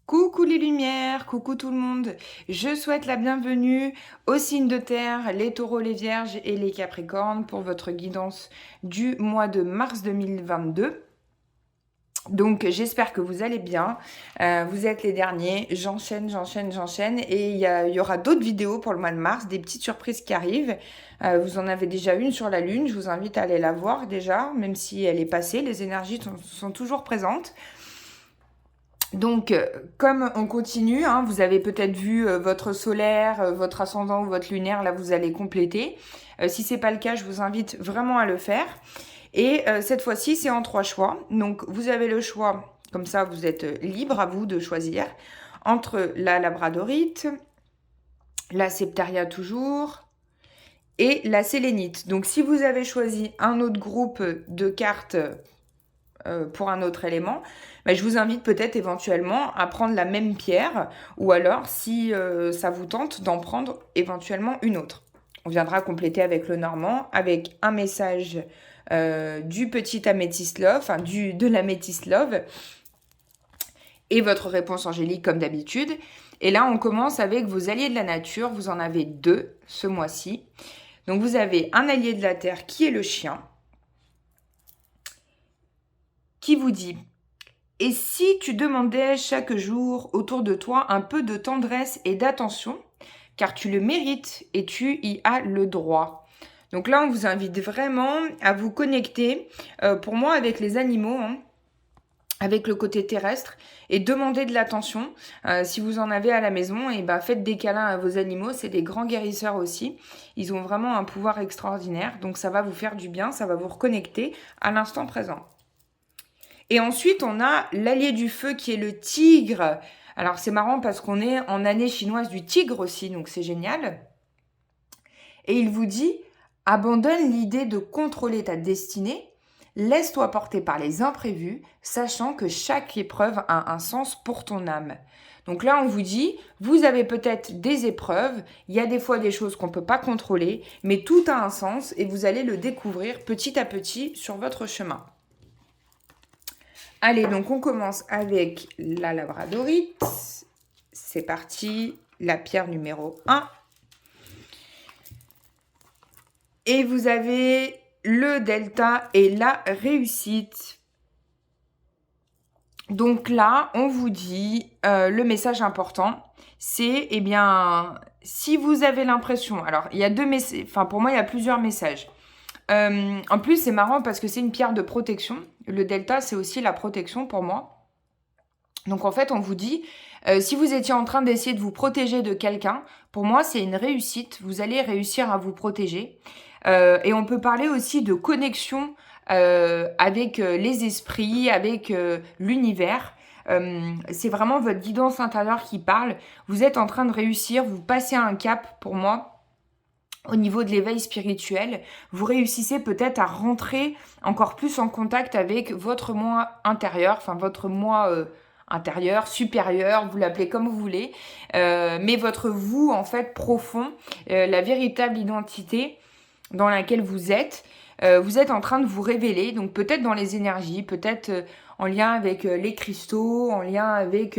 Coucou les lumières, coucou tout le monde. Je souhaite la bienvenue aux signes de terre, les taureaux, les vierges et les capricornes pour votre guidance du mois de mars 2022. Donc j'espère que vous allez bien. Vous êtes les derniers. J'enchaîne. Et il y aura d'autres vidéos pour le mois de mars, des petites surprises qui arrivent. Vous en avez déjà une sur la Lune. Je vous invite à aller la voir déjà, même si elle est passée. Les énergies sont toujours présentes. Donc, comme on continue, hein, vous avez peut-être vu votre solaire, votre ascendant ou votre lunaire, là vous allez compléter. Si c'est pas le cas, je vous invite vraiment à le faire. Et cette fois-ci, c'est en 3 choix. Donc, vous avez le choix, comme ça vous êtes libre à vous de choisir, entre la labradorite, la septaria toujours, et la sélénite. Donc, si vous avez choisi un autre groupe de cartes pour un autre élément, bah, je vous invite peut-être éventuellement à prendre la même pierre ou alors, si ça vous tente, d'en prendre éventuellement une autre. On viendra compléter avec le normand, avec un message du petit améthyste love, enfin de l'améthyste love, et votre réponse angélique comme d'habitude. Et là, on commence avec vos alliés de la nature. Vous en avez 2 ce mois-ci. Donc, vous avez un allié de la terre qui est le chien, qui vous dit: et si tu demandais chaque jour autour de toi un peu de tendresse et d'attention, car tu le mérites et tu y as le droit. Donc là, on vous invite vraiment à vous connecter, pour moi, avec les animaux, hein, avec le côté terrestre, et demander de l'attention. Si vous en avez à la maison, et ben faites des câlins à vos animaux, c'est des grands guérisseurs aussi. Ils ont vraiment un pouvoir extraordinaire, donc ça va vous faire du bien, ça va vous reconnecter à l'instant présent. Et ensuite, on a l'allié du feu qui est le tigre. Alors, c'est marrant parce qu'on est en année chinoise du tigre aussi, donc c'est génial. Et il vous dit: abandonne l'idée de contrôler ta destinée, laisse-toi porter par les imprévus, sachant que chaque épreuve a un sens pour ton âme. Donc là, on vous dit, vous avez peut-être des épreuves, il y a des fois des choses qu'on ne peut pas contrôler, mais tout a un sens et vous allez le découvrir petit à petit sur votre chemin. Allez, donc on commence avec la labradorite. C'est parti, la pierre numéro 1. Et vous avez le delta et la réussite. Donc là, on vous dit, le message important, c'est, eh bien, si vous avez l'impression... Alors, il y a 2 messages, enfin pour moi, il y a plusieurs messages. En plus, c'est marrant parce que c'est une pierre de protection. Le delta, c'est aussi la protection pour moi. Donc en fait, on vous dit, si vous étiez en train d'essayer de vous protéger de quelqu'un, pour moi, c'est une réussite. Vous allez réussir à vous protéger. Et on peut parler aussi de connexion avec les esprits, avec l'univers. C'est vraiment votre guidance intérieure qui parle. Vous êtes en train de réussir, vous passez un cap pour moi. Au niveau de l'éveil spirituel, vous réussissez peut-être à rentrer encore plus en contact avec votre moi intérieur, enfin votre moi intérieur, supérieur, vous l'appelez comme vous voulez, mais votre vous en fait profond, la véritable identité dans laquelle vous êtes en train de vous révéler, donc peut-être dans les énergies, peut-être en lien avec les cristaux, en lien avec...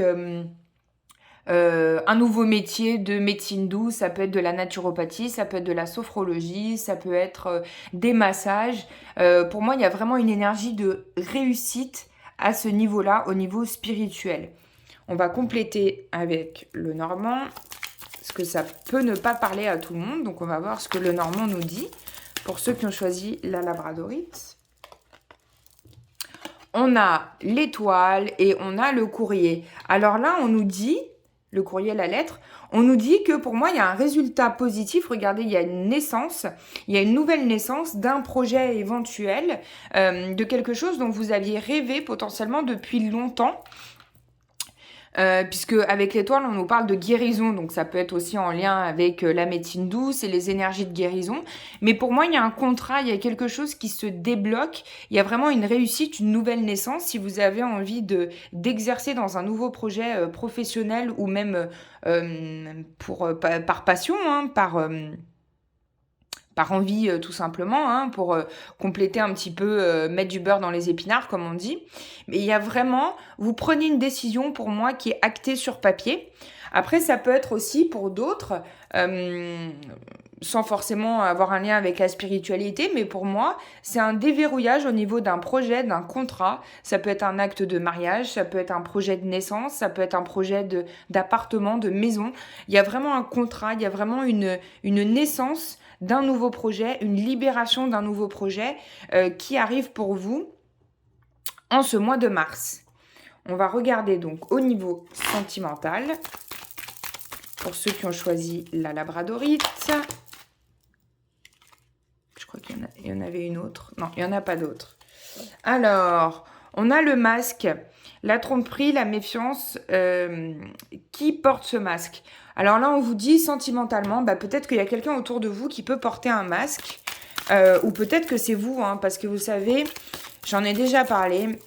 un nouveau métier de médecine douce, ça peut être de la naturopathie, ça peut être de la sophrologie, ça peut être des massages. Pour moi, il y a vraiment une énergie de réussite à ce niveau-là, au niveau spirituel. On va compléter avec le normand, parce que ça peut ne pas parler à tout le monde. Donc on va voir ce que le normand nous dit, pour ceux qui ont choisi la labradorite. On a l'étoile et on a le courrier. Alors là, on nous dit... le courrier, la lettre, on nous dit que pour moi, il y a un résultat positif. Regardez, il y a une naissance, il y a une nouvelle naissance d'un projet éventuel, de quelque chose dont vous aviez rêvé potentiellement depuis longtemps. Puisque avec l'étoile, on nous parle de guérison, donc ça peut être aussi en lien avec la médecine douce et les énergies de guérison. Mais pour moi, il y a un contrat, il y a quelque chose qui se débloque. Il y a vraiment une réussite, une nouvelle naissance. Si vous avez envie d'exercer dans un nouveau projet professionnel ou même par passion, hein, par envie tout simplement, hein, pour compléter un petit peu, mettre du beurre dans les épinards, comme on dit. Mais il y a vraiment, vous prenez une décision pour moi qui est actée sur papier. Après, ça peut être aussi pour d'autres, sans forcément avoir un lien avec la spiritualité, mais pour moi, c'est un déverrouillage au niveau d'un projet, d'un contrat. Ça peut être un acte de mariage, ça peut être un projet de naissance, ça peut être un projet d'appartement, de maison. Il y a vraiment un contrat, il y a vraiment une naissance d'un nouveau projet, une libération d'un nouveau projet qui arrive pour vous en ce mois de mars. On va regarder donc au niveau sentimental, pour ceux qui ont choisi la labradorite. Je crois qu'il y en avait une autre. Non, il n'y en a pas d'autre. Alors, on a le masque, la tromperie, la méfiance. Qui porte ce masque? Alors là, on vous dit sentimentalement, peut-être qu'il y a quelqu'un autour de vous qui peut porter un masque. Ou peut-être que c'est vous, hein, parce que vous savez, j'en ai déjà parlé.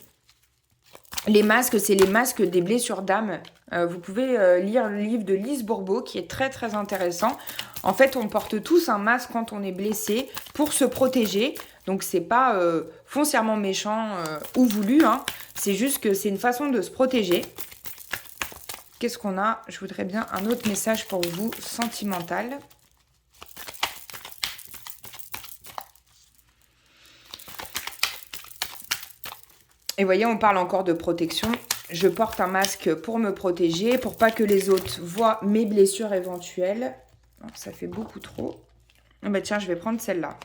Les masques, c'est les masques des blessures d'âme. Vous pouvez lire le livre de Lise Bourbeau qui est très très intéressant. En fait, on porte tous un masque quand on est blessé pour se protéger. Donc, c'est pas foncièrement méchant ou voulu, hein. C'est juste que c'est une façon de se protéger. Qu'est-ce qu'on a? Je voudrais bien un autre message pour vous, sentimental. Et voyez, on parle encore de protection. Je porte un masque pour me protéger, pour pas que les autres voient mes blessures éventuelles. Non, ça fait beaucoup trop. Ah tiens, je vais prendre celle-là.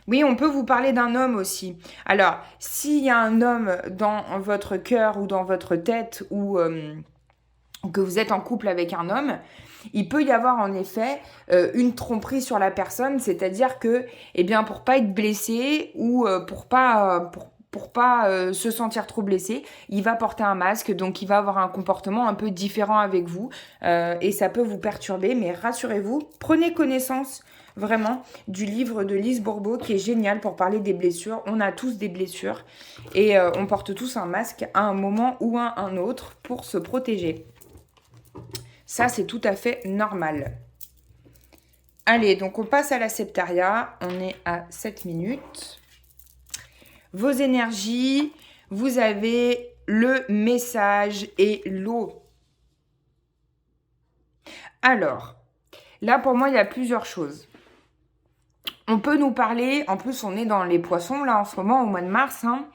Oui, on peut vous parler d'un homme aussi. Alors, s'il y a un homme dans votre cœur ou dans votre tête ou que vous êtes en couple avec un homme, il peut y avoir en effet une tromperie sur la personne, c'est-à-dire que, pour pas être blessé ou pour pas se sentir trop blessé, il va porter un masque, donc il va avoir un comportement un peu différent avec vous et ça peut vous perturber, mais rassurez-vous, prenez connaissance vraiment du livre de Lise Bourbeau qui est génial pour parler des blessures. On a tous des blessures et on porte tous un masque à un moment ou à un autre pour se protéger. Ça, c'est tout à fait normal. Allez, donc on passe à la septaria. On est à 7 minutes. Vos énergies, vous avez le message et l'eau. Alors, là pour moi, il y a plusieurs choses. On peut nous parler, en plus on est dans les poissons là en ce moment, au mois de mars, hein.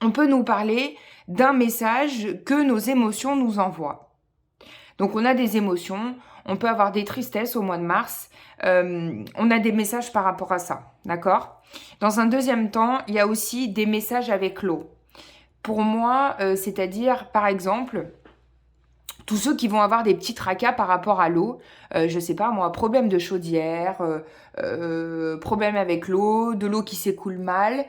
On peut nous parler d'un message que nos émotions nous envoient. Donc on a des émotions, on peut avoir des tristesses au mois de mars, on a des messages par rapport à ça, d'accord? Dans un deuxième temps, il y a aussi des messages avec l'eau. Pour moi, c'est-à-dire, par exemple, tous ceux qui vont avoir des petits tracas par rapport à l'eau, je sais pas moi, problème de chaudière, problème avec l'eau, de l'eau qui s'écoule mal,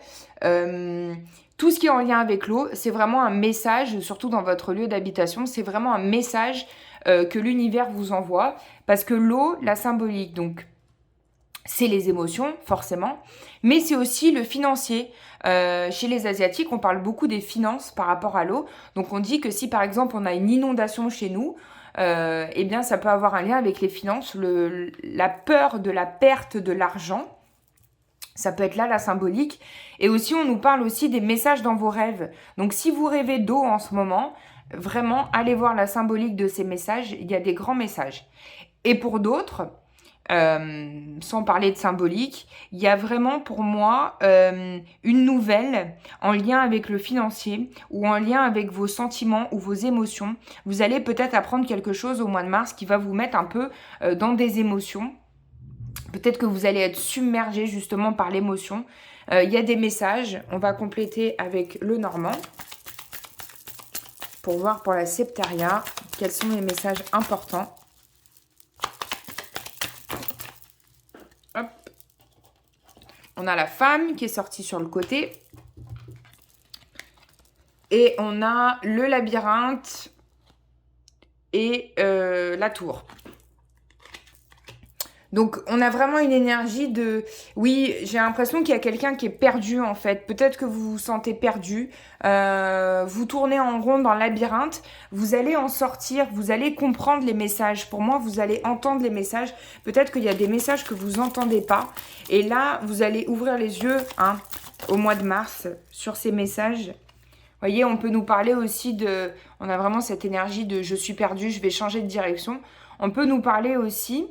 tout ce qui est en lien avec l'eau, c'est vraiment un message, surtout dans votre lieu d'habitation, c'est vraiment un message que l'univers vous envoie, parce que l'eau, la symbolique, donc c'est les émotions, forcément, mais c'est aussi le financier. Chez les Asiatiques, on parle beaucoup des finances par rapport à l'eau. Donc, on dit que si, par exemple, on a une inondation chez nous, ça peut avoir un lien avec les finances, la peur de la perte de l'argent. Ça peut être là la symbolique. Et aussi, on nous parle aussi des messages dans vos rêves. Donc, si vous rêvez d'eau en ce moment, vraiment, allez voir la symbolique de ces messages. Il y a des grands messages. Et pour d'autres, sans parler de symbolique, il y a vraiment pour moi une nouvelle en lien avec le financier ou en lien avec vos sentiments ou vos émotions. Vous allez peut-être apprendre quelque chose au mois de mars qui va vous mettre un peu dans des émotions. Peut-être que vous allez être submergé justement par l'émotion. Il y a des messages. On va compléter avec le normand pour voir pour la septaria quels sont les messages importants. Hop. On a la femme qui est sortie sur le côté. Et on a le labyrinthe et la tour. Donc, on a vraiment une énergie de... Oui, j'ai l'impression qu'il y a quelqu'un qui est perdu, en fait. Peut-être que vous vous sentez perdu. Vous tournez en rond dans le labyrinthe. Vous allez en sortir. Vous allez comprendre les messages. Pour moi, vous allez entendre les messages. Peut-être qu'il y a des messages que vous n'entendez pas. Et là, vous allez ouvrir les yeux, hein, au mois de mars, sur ces messages. Vous voyez, on peut nous parler aussi de... On a vraiment cette énergie de « je suis perdu, je vais changer de direction ». On peut nous parler aussi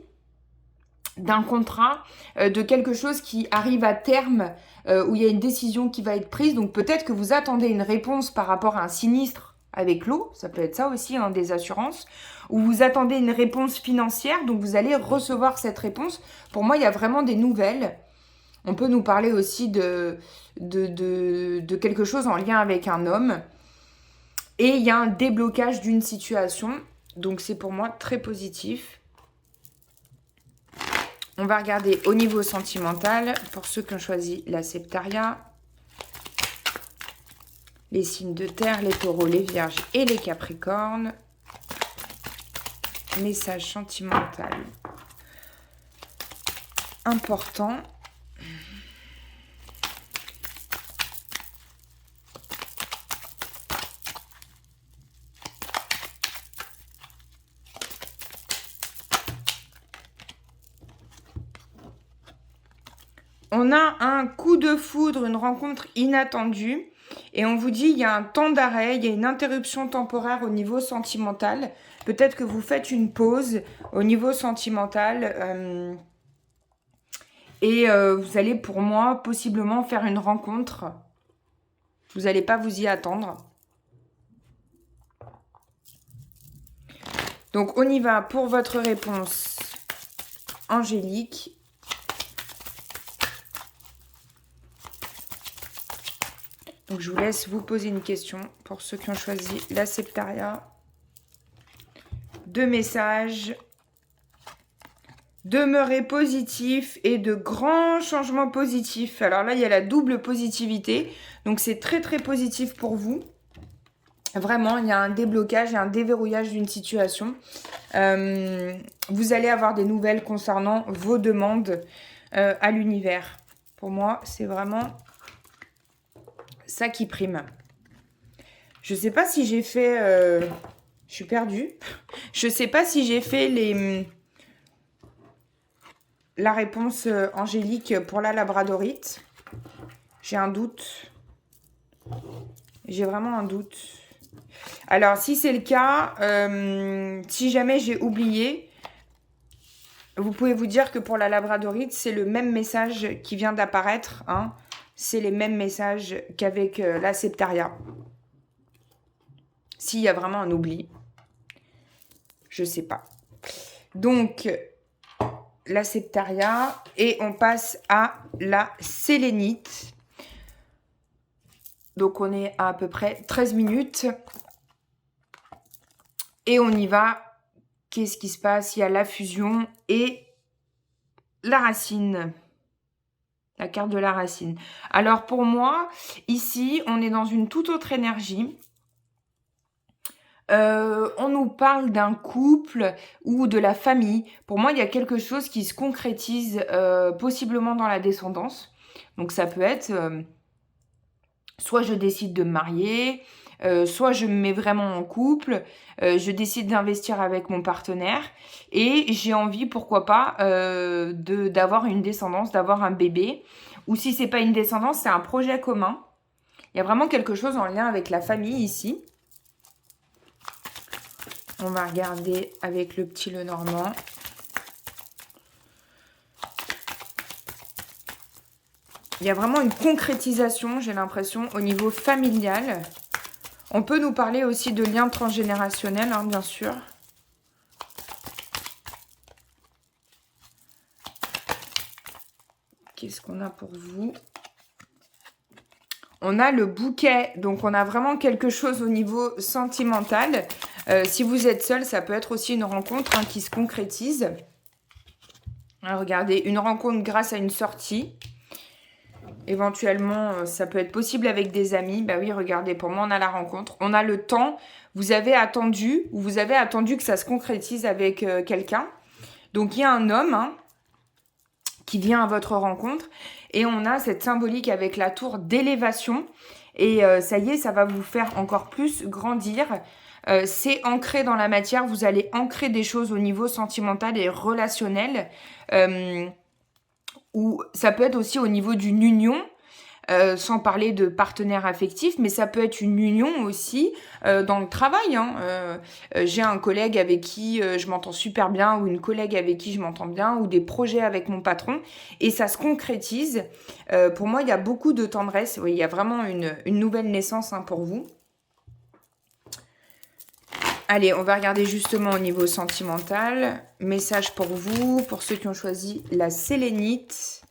d'un contrat, de quelque chose qui arrive à terme, où il y a une décision qui va être prise. Donc peut-être que vous attendez une réponse par rapport à un sinistre avec l'eau, ça peut être ça aussi, hein, des assurances, ou vous attendez une réponse financière, donc vous allez recevoir cette réponse. Pour moi, il y a vraiment des nouvelles. On peut nous parler aussi de quelque chose en lien avec un homme. Et il y a un déblocage d'une situation, donc c'est pour moi très positif. On va regarder au niveau sentimental, pour ceux qui ont choisi la Septaria, les signes de terre, les taureaux, les vierges et les capricornes. Message sentimental important. On a un coup de foudre, une rencontre inattendue. Et on vous dit, il y a un temps d'arrêt, il y a une interruption temporaire au niveau sentimental. Peut-être que vous faites une pause au niveau sentimental. Vous allez, pour moi, possiblement faire une rencontre. Vous n'allez pas vous y attendre. Donc, on y va pour votre réponse angélique. Donc, je vous laisse vous poser une question pour ceux qui ont choisi la Septaria. 2 messages. Demeurez positif et de grands changements positifs. Alors là, il y a la double positivité. Donc, c'est très, très positif pour vous. Vraiment, il y a un déblocage et un déverrouillage d'une situation. Vous allez avoir des nouvelles concernant vos demandes à l'univers. Pour moi, c'est vraiment ça qui prime. Je ne sais pas si j'ai fait... je suis perdue. Je ne sais pas si j'ai fait la réponse angélique pour la labradorite. J'ai un doute. J'ai vraiment un doute. Alors, si c'est le cas, si jamais j'ai oublié, vous pouvez vous dire que pour la labradorite, c'est le même message qui vient d'apparaître. Hein. C'est les mêmes messages qu'avec la Septaria. S'il y a vraiment un oubli, je ne sais pas. Donc, la Septaria et on passe à la sélénite. Donc, on est à peu près 13 minutes. Et on y va. Qu'est-ce qui se passe? Il y a la fusion et la racine. La carte de la racine. Alors, pour moi, ici, on est dans une toute autre énergie. On nous parle d'un couple ou de la famille. Pour moi, il y a quelque chose qui se concrétise possiblement dans la descendance. Donc, ça peut être soit je décide de me marier, soit je me mets vraiment en couple, je décide d'investir avec mon partenaire et j'ai envie, pourquoi pas, d'avoir une descendance, d'avoir un bébé. Ou si c'est pas une descendance, c'est un projet commun. Il y a vraiment quelque chose en lien avec la famille ici. On va regarder avec le petit Lenormand. Il y a vraiment une concrétisation, j'ai l'impression, au niveau familial. On peut nous parler aussi de liens transgénérationnels, hein, bien sûr. Qu'est-ce qu'on a pour vous? On a le bouquet, donc on a vraiment quelque chose au niveau sentimental. Si vous êtes seul, ça peut être aussi une rencontre hein, qui se concrétise. Alors, regardez, une rencontre grâce à une sortie. Éventuellement, ça peut être possible avec des amis. Bah oui, regardez, pour moi, on a la rencontre. On a le temps. Vous avez attendu que ça se concrétise avec quelqu'un. Donc, il y a un homme. Hein. qui vient à votre rencontre. Et on a cette symbolique avec la tour d'élévation. Et ça y est, ça va vous faire encore plus grandir. C'est ancré dans la matière. Vous allez ancrer des choses au niveau sentimental et relationnel. Ou ça peut être aussi au niveau d'une union. Sans parler de partenaire affectif, mais ça peut être une union aussi dans le travail. Hein. J'ai un collègue avec qui je m'entends super bien, ou une collègue avec qui je m'entends bien, ou des projets avec mon patron, et ça se concrétise. Pour moi, il y a beaucoup de tendresse. Oui, il y a vraiment une nouvelle naissance pour vous. Allez, on va regarder justement au niveau sentimental. Message pour vous, pour ceux qui ont choisi la sélénite.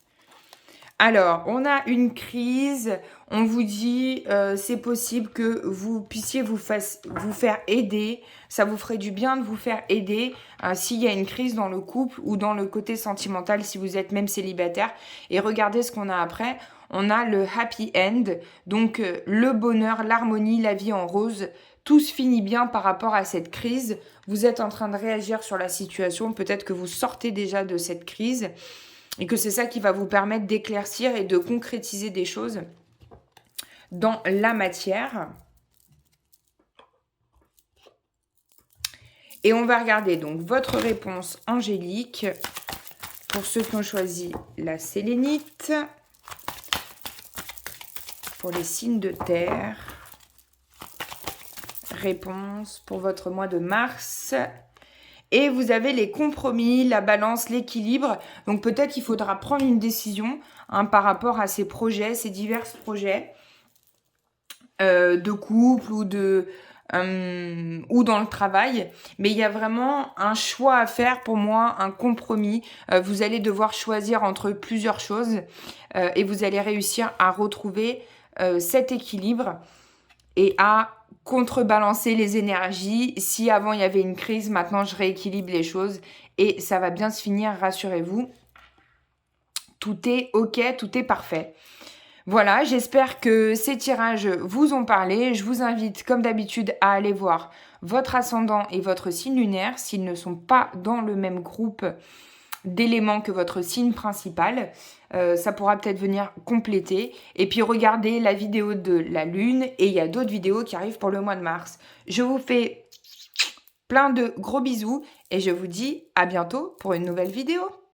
Alors, on a une crise, on vous dit c'est possible que vous puissiez vous faire aider, ça vous ferait du bien de vous faire aider s'il y a une crise dans le couple ou dans le côté sentimental si vous êtes même célibataire. Et regardez ce qu'on a après, on a le happy end, donc le bonheur, l'harmonie, la vie en rose. Tout se finit bien par rapport à cette crise. Vous êtes en train de réagir sur la situation, peut-être que vous sortez déjà de cette crise. Et que c'est ça qui va vous permettre d'éclaircir et de concrétiser des choses dans la matière. Et on va regarder donc votre réponse angélique pour ceux qui ont choisi la sélénite. Pour les signes de terre. Réponse pour votre mois de mars. Et vous avez les compromis, la balance, l'équilibre. Donc peut-être qu'il faudra prendre une décision par rapport à ces projets, ces divers projets de couple ou dans le travail. Mais il y a vraiment un choix à faire pour moi, un compromis. Vous allez devoir choisir entre plusieurs choses et vous allez réussir à retrouver cet équilibre et à contrebalancer les énergies. Si avant il y avait une crise, maintenant je rééquilibre les choses et ça va bien se finir, rassurez-vous. Tout est ok, tout est parfait. Voilà, j'espère que ces tirages vous ont parlé. Je vous invite comme d'habitude à aller voir votre ascendant et votre signe lunaire s'ils ne sont pas dans le même groupe d'éléments que votre signe principal. Ça pourra peut-être venir compléter. Et puis regardez la vidéo de la lune et il y a d'autres vidéos qui arrivent pour le mois de mars. Je vous fais plein de gros bisous et je vous dis à bientôt pour une nouvelle vidéo.